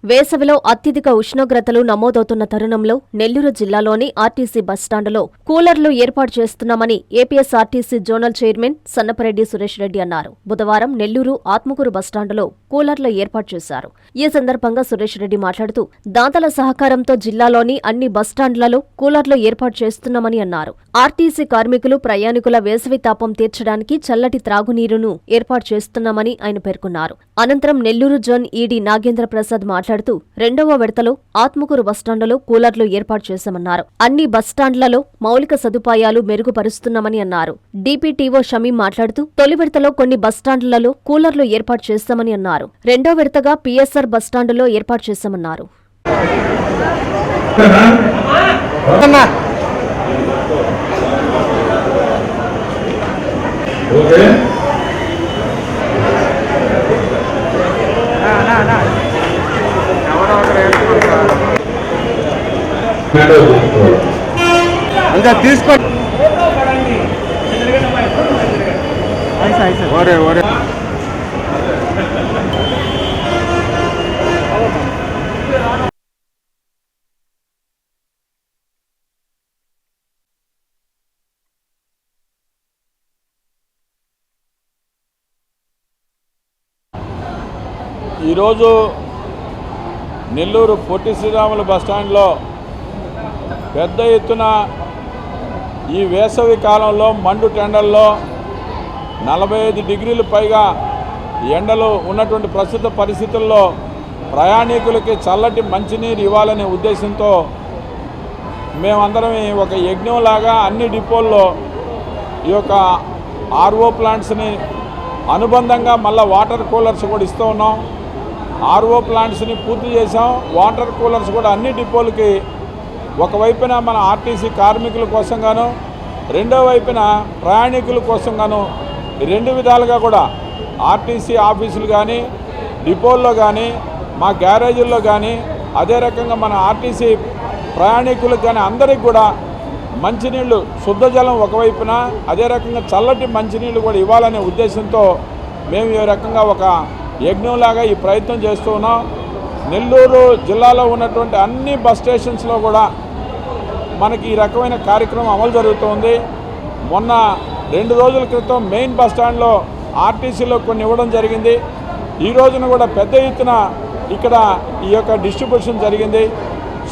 వేసవిలో అత్యధిక ఉష్ణోగ్రతలు నమోదవుతున్న తరుణంలో నెల్లూరు జిల్లాలోని ఆర్టీసీ బస్టాండులో కూలర్లు ఏర్పాటు చేస్తున్నామని APSRTC zonal chairman Sannapareddy Suresh Reddy అన్నారు. బుధవారం నెల్లూరు ఆత్మకూరు బస్టాండులో కూలర్లు ఏర్పాటు చేశారు. ఈ సందర్భంగా సురేష్ రెడ్డి మాట్లాడుతూ దాతల సహకారంతో జిల్లాలోని అన్ని బస్టాండ్లలో కూలర్లు ఏర్పాటు చేస్తున్నామని అన్నారు. ఆర్టీసీ కార్మికులు ప్రయాణికుల వేసవి తాపం తీర్చడానికి చల్లటి త్రాగునీరును ఏర్పాటు చేస్తున్నామని ఆయన పేర్కొన్నారు. అనంతరం నెల్లూరు జోన్ ఈడీ నాగేంద్ర ప్రసాద్ మాట్లాడుతూ రెండవ విడతలో ఆత్మకూరు బస్టాండులో కూలర్లు ఏర్పాటు చేశామన్నారు. అన్ని బస్టాండ్లలో మౌలిక సదుపాయాలు మెరుగుపరుస్తున్నామని అన్నారు. డీపీటీఓ షమీం మాట్లాడుతూ తొలి విడతలో కొన్ని బస్టాండ్లలో కూలర్లు ఏర్పాటు చేస్తామని అన్నారు. రెండో విడతగా పీఎస్ఆర్ బస్టాండులో ఏర్పాటు చేశామన్నారు. ఇంకా తీసుకోండి. ఈరోజు నెల్లూరు పొట్టి శ్రీరాములు బస్టాండ్లో పెద్ద ఎత్తున ఈ వేసవి కాలంలో మండు టెండల్లో 45 డిగ్రీలు పైగా ఎండలు ఉన్నటువంటి ప్రస్తుత పరిస్థితుల్లో ప్రయాణికులకి చల్లటి మంచినీరు ఇవ్వాలనే ఉద్దేశంతో మేమందరం ఒక యజ్ఞంలాగా అన్ని డిపోల్లో ఈ యొక్క ఆర్ఓ ప్లాంట్స్ని అనుబంధంగా మళ్ళీ వాటర్ కూలర్స్ కూడా ఇస్తూ ఉన్నాం. ఆర్ఓ ప్లాంట్స్ని పూర్తి చేసాం. వాటర్ కూలర్స్ కూడా అన్ని డిపోలకి ఒకవైపున మన ఆర్టీసీ కార్మికుల కోసం గాను, రెండో వైపున ప్రయాణికుల కోసం గాను రెండు విధాలుగా కూడా ఆర్టీసీ ఆఫీసులు కానీ, డిపోల్లో కానీ, మా గ్యారేజీల్లో కానీ, అదే రకంగా మన ఆర్టీసీ ప్రయాణికులకు కానీ అందరికి కూడా మంచినీళ్ళు శుద్ధజలం ఒకవైపున, అదే రకంగా చల్లటి మంచినీళ్ళు కూడా ఇవ్వాలనే ఉద్దేశంతో మేము ఈ రకంగా ఒక యజ్ఞంలాగా ఈ ప్రయత్నం చేస్తూ ఉన్నాం. నెల్లూరు జిల్లాలో ఉన్నటువంటి అన్ని బస్ స్టేషన్స్లో కూడా మనకి ఈ రకమైన కార్యక్రమం అమలు జరుగుతుంది. మొన్న 2 రోజుల క్రితం మెయిన్ బస్ స్టాండ్లో ఆర్టీసీలో కొన్ని ఇవ్వడం జరిగింది. ఈ రోజున కూడా పెద్ద ఎత్తున ఇక్కడ ఈ యొక్క డిస్ట్రిబ్యూషన్ జరిగింది.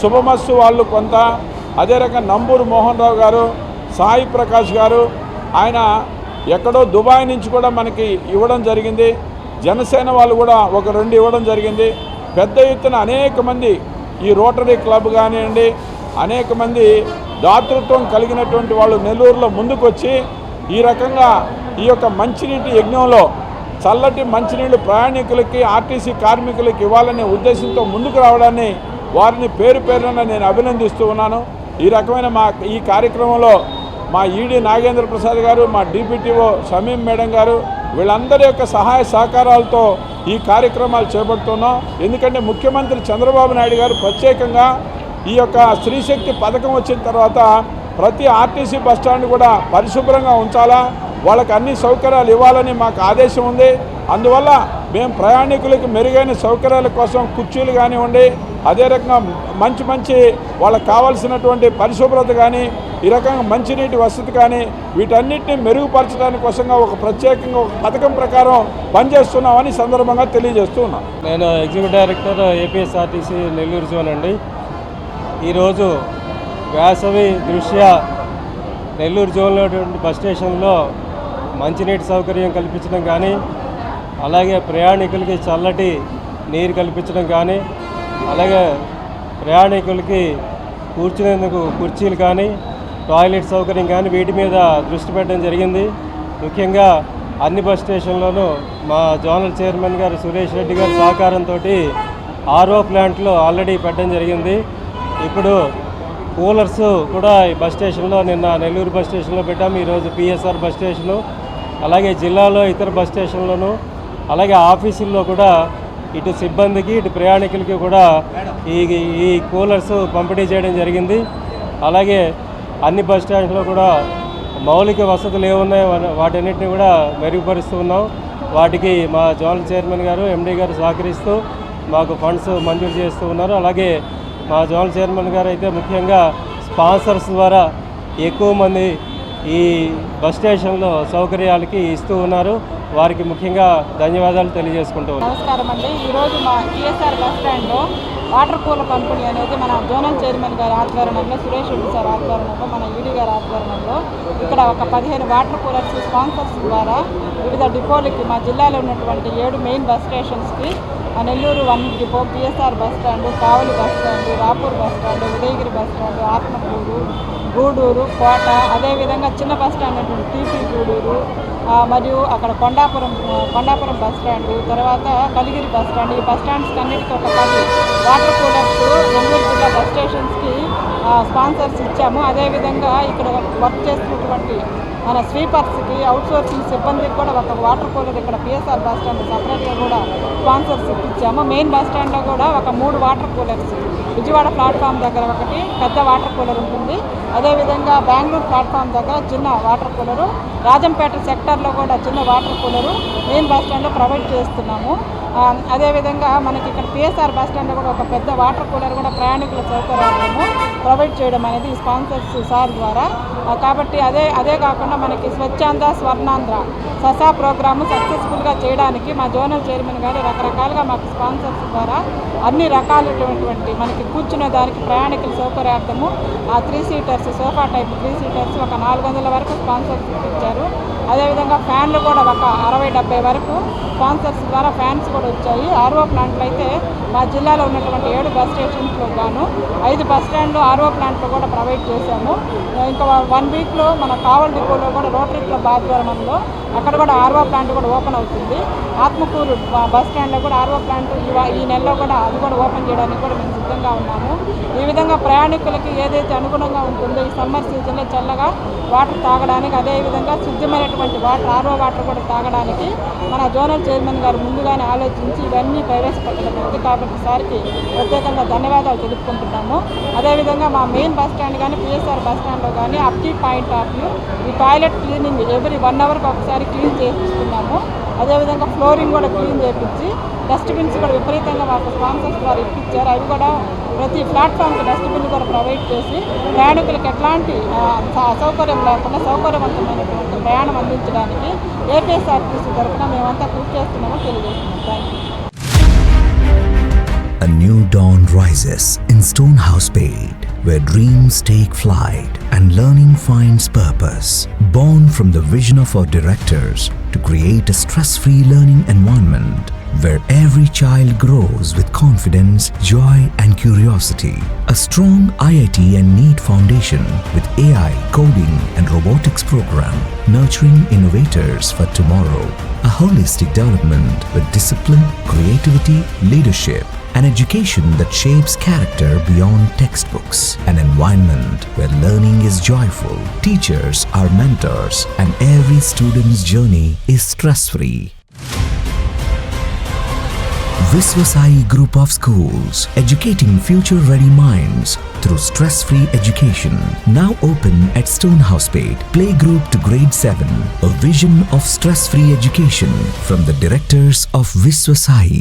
శుభమస్సు వాళ్ళు కొంత, అదే రకంగా నంబూరు మోహన్ రావు గారు, సాయి ప్రకాష్ గారు, ఆయన ఎక్కడో దుబాయ్ నుంచి కూడా మనకి ఇవ్వడం జరిగింది. జనసేన వాళ్ళు కూడా ఒక 2 ఇవ్వడం జరిగింది. పెద్ద ఎత్తున అనేక మంది ఈ రోటరీ క్లబ్ కానివ్వండి, అనేక మంది దాతృత్వం కలిగినటువంటి వాళ్ళు నెల్లూరులో ముందుకొచ్చి ఈ రకంగా ఈ యొక్క మంచినీటి యజ్ఞంలో చల్లటి మంచినీళ్ళు ప్రయాణికులకి, ఆర్టీసీ కార్మికులకి ఇవ్వాలనే ఉద్దేశంతో ముందుకు రావడాన్ని వారిని పేరు పేరున నేను అభినందిస్తూ ఉన్నాను. ఈ రకమైన ఈ కార్యక్రమంలో మా ఈడీ నాగేంద్ర ప్రసాద్ గారు, మా డీపీటీఓ షమీం మేడం గారు, వీళ్ళందరి యొక్క సహాయ సహకారాలతో ఈ కార్యక్రమాలు చేపడుతున్నాం. ఎందుకంటే ముఖ్యమంత్రి చంద్రబాబు నాయుడు గారు ప్రత్యేకంగా ఈ యొక్క స్త్రీశక్తి పథకం వచ్చిన తర్వాత ప్రతి ఆర్టీసీ బస్టాండ్ కూడా పరిశుభ్రంగా ఉంచాలా, వాళ్ళకి అన్ని సౌకర్యాలు ఇవ్వాలని మాకు ఆదేశం ఉంది. అందువల్ల మేము ప్రయాణికులకి మెరుగైన సౌకర్యాల కోసం కుర్చీలు కానివ్వండి, అదే రకంగా మంచి వాళ్ళకి కావాల్సినటువంటి పరిశుభ్రత కానీ, ఈ రకంగా మంచినీటి వసతి కానీ వీటన్నిటిని మెరుగుపరచడానికి కోసంగా ఒక ప్రత్యేకంగా ఒక పథకం ప్రకారం పనిచేస్తున్నామని సందర్భంగా తెలియజేస్తూ ఉన్నాను. నేను executive director APSRTC Nellore zone అండి. ఈరోజు వేసవి దృష్ట్యా నెల్లూరు జోన్లో బస్ స్టేషన్లో మంచినీటి సౌకర్యం కల్పించడం కానీ, అలాగే ప్రయాణికులకి చల్లటి నీరు కల్పించడం కానీ, అలాగే ప్రయాణికులకి కూర్చునేందుకు కుర్చీలు కానీ, టాయిలెట్ సౌకర్యం కానీ వీటి మీద దృష్టి పెట్టడం జరిగింది. ముఖ్యంగా అన్ని బస్ స్టేషన్లోనూ మా జోనల్ చైర్మన్ గారు సురేష్ రెడ్డి గారి సహకారంతో ఆర్ఓ ప్లాంట్లో ఆల్రెడీ పెట్టడం జరిగింది. ఇప్పుడు కూలర్స్ కూడా ఈ బస్ స్టేషన్లో నిన్న నెల్లూరు బస్ స్టేషన్లో పెట్టాము. ఈరోజు పిఎస్ఆర్ బస్ స్టేషను, అలాగే జిల్లాలో ఇతర బస్ స్టేషన్లోనూ, అలాగే ఆఫీసుల్లో కూడా ఇటు సిబ్బందికి ఇటు ప్రయాణికులకి కూడా ఈ కూలర్స్ పంపిణీ చేయడం జరిగింది. అలాగే అన్ని బస్ స్టాండ్లో కూడా మౌలిక వసతులు ఏమున్నాయో వాటన్నిటిని కూడా మెరుగుపరుస్తూ ఉన్నాం. వాటికి మా జోనల్ చైర్మన్ గారు, ఎండీ గారు సహకరిస్తూ మాకు ఫండ్స్ మంజూరు చేస్తూ ఉన్నారు. అలాగే మా జోనల్ చైర్మన్ గారు అయితే ముఖ్యంగా స్పాన్సర్స్ ద్వారా ఎక్కువ మంది ఈ బస్ స్టేషన్లో సౌకర్యాలకి ఇస్తూ ఉన్నారు. వారికి ముఖ్యంగా ధన్యవాదాలు తెలియజేసుకుంటూ ఉన్నాను. నమస్కారం అండి. ఈరోజు మా టీఎస్ఆర్ బస్ స్టాండ్లో వాటర్ కూలర్ కంపెనీ అనేది మన జోనల్ చైర్మన్ గారి ఆధ్వర్యంలో, సురేష్ రెడ్డి సార్ ఆధ్వర్యంలో, మన ఈడీ గారి ఆధ్వర్యంలో ఇక్కడ ఒక 15 వాటర్ కూలర్స్ స్పాన్సర్స్ ద్వారా వివిధ డిపోలకి మా జిల్లాలో ఉన్నటువంటి 7 మెయిన్ బస్ స్టేషన్స్కి Nellore 1 depot, PSR bus stand, Kavali bus stand, Rapur bus stand, Udayagiri bus stand, Atmakur, Gudur, Kota, అదేవిధంగా చిన్న బస్ స్టాండ్ అయినటువంటి టీపీ గూడూరు, మరియు అక్కడ కొండాపురం బస్ స్టాండు, తర్వాత కలిగిరి బస్ స్టాండ్, ఈ బస్ స్టాండ్స్కి అన్నిటికీ ఒక 10 వాటర్ కూలర్స్ నెల్లూరు జిల్లా బస్ స్టేషన్స్కి స్పాన్సర్స్ ఇచ్చాము. అదేవిధంగా ఇక్కడ వర్క్ చేస్తున్నటువంటి మన స్వీపర్స్కి, అవుట్సోర్సింగ్ సిబ్బందికి కూడా ఒక వాటర్ కూలర్ ఇక్కడ పిఎస్ఆర్ బస్ స్టాండ్ సపరేట్గా కూడా స్పాన్సర్స్ ఇప్పించాము. మెయిన్ బస్ స్టాండ్లో కూడా ఒక 3 వాటర్ కూలర్స్, విజయవాడ ప్లాట్ఫామ్ దగ్గర ఒకటి పెద్ద వాటర్ కూలర్ ఉంటుంది, అదేవిధంగా బెంగళూరు ప్లాట్ఫామ్ దగ్గర చిన్న వాటర్ కూలరు, రాజంపేట సెక్టర్లో కూడా చిన్న వాటర్ కూలరు మెయిన్ బస్ స్టాండ్లో ప్రొవైడ్ చేస్తున్నాము. అదేవిధంగా మనకి ఇక్కడ పిఎస్ఆర్ బస్ స్టాండ్లో కూడా ఒక పెద్ద వాటర్ కూలర్ కూడా ప్రయాణికుల సౌకర్యాలను ప్రొవైడ్ చేయడం అనేది స్పాన్సర్స్ సార్ ద్వారా. కాబట్టి అదే కాకుండా మనకి స్వచ్ఛాంధ్ర స్వర్ణాంధ్ర ససా ప్రోగ్రాము సక్సెస్ఫుల్గా చేయడానికి మా జోనల్ చైర్మన్ గారు రకరకాలుగా మాకు స్పాన్సర్స్ ద్వారా అన్ని రకాలైనటువంటి మనకి కూర్చునే దానికి ప్రయాణికుల సౌకర్యార్థము 3 సీటర్స్ సోఫా టైప్ 3 సీటర్స్ ఒక 400 వరకు స్పాన్సర్స్ ఇచ్చారు. అదేవిధంగా ఫ్యాన్లు కూడా ఒక 60-70 వరకు స్పాన్సర్స్ ద్వారా ఫ్యాన్స్ కూడా వచ్చాయి. ఆర్ఓ ప్లాంట్లు అయితే మా జిల్లాలో ఉన్నటువంటి 7 బస్ స్టేషన్స్లో గాను 5 బస్ స్టాండ్లు ఆర్ఓ ప్లాంట్లు కూడా ప్రొవైడ్ చేశాము. ఇంకా 1 వీక్లో మన కావల్ డిపోలో కూడా రోటరీ క్లబ్ ఆధ్వర్యంలో అక్కడ కూడా ఆర్ఓ ప్లాంట్ కూడా ఓపెన్ అవుతుంది. ఆత్మకూరు బస్ స్టాండ్లో కూడా ఆర్ఓ ప్లాంట్ ఈ నెలలో కూడా అది కూడా ఓపెన్ చేయడానికి కూడా మేము సిద్ధంగా ఉన్నాము. ఈ విధంగా ప్రయాణికులకి ఏదైతే అనుగుణంగా ఉంటుందో ఈ సమ్మర్ సీజన్లో చల్లగా వాటర్ తాగడానికి, అదేవిధంగా శుద్ధమైనటువంటి వాటర్ ఆర్ఓ వాటర్ కూడా తాగడానికి మన జోనల్ చైర్మన్ గారు ముందుగానే ఆలోచించి ఇవన్నీ ప్రవేశపెట్టడం ఉంది. కాబట్టి సార్కి ప్రత్యేకంగా ధన్యవాదాలు తెలుపుకుంటున్నాము. అదేవిధంగా మా మెయిన్ బస్ స్టాండ్ కానీ పిఎస్ఆర్ బస్ స్టాండ్లో కానీ అప్ పాయింట్ ఆఫ్ వ్యూ ఈ టాయిలెట్ క్లీనింగ్ ఎవ్రీ 1 అవర్కి ఒకసారి క్లీన్ చేపిస్తున్నాము. అదేవిధంగా ఫ్లోరింగ్ కూడా క్లీన్ చేయించి డస్ట్బిన్స్ కూడా విపరీతంగా మాకు స్పాన్సర్స్ ద్వారా ఇప్పించారు. అవి కూడా ప్రతి ప్లాట్ఫామ్కి డస్ట్బిన్ కూడా ప్రొవైడ్ చేసి ప్రయాణికులకు ఎట్లాంటి అసౌకర్యం లేకుండా సౌకర్యవంతమైనటువంటి ప్రయాణం అందించడానికి ఏపీఎస్ఆర్టీసీ తరఫున మేమంతా కృషి చేస్తున్నామో తెలియజేస్తున్నాం. Thank you. A new dawn rises in Stonehouse Paid, where dreams take flight and learning finds purpose. Born from the vision of our directors to create a stress-free learning environment where every child grows with confidence, joy and curiosity. A strong IIT and NEET foundation with AI, coding and robotics program nurturing innovators for tomorrow. A holistic development with discipline, creativity, leadership, an education that shapes character beyond textbooks, an environment where learning is joyful, teachers are mentors, and every student's journey is stress-free. Viswasai Group of Schools, educating future-ready minds through stress-free education. Now open at Stonehouse Paid, playgroup to grade 7. A vision of stress-free education from the directors of Viswasai.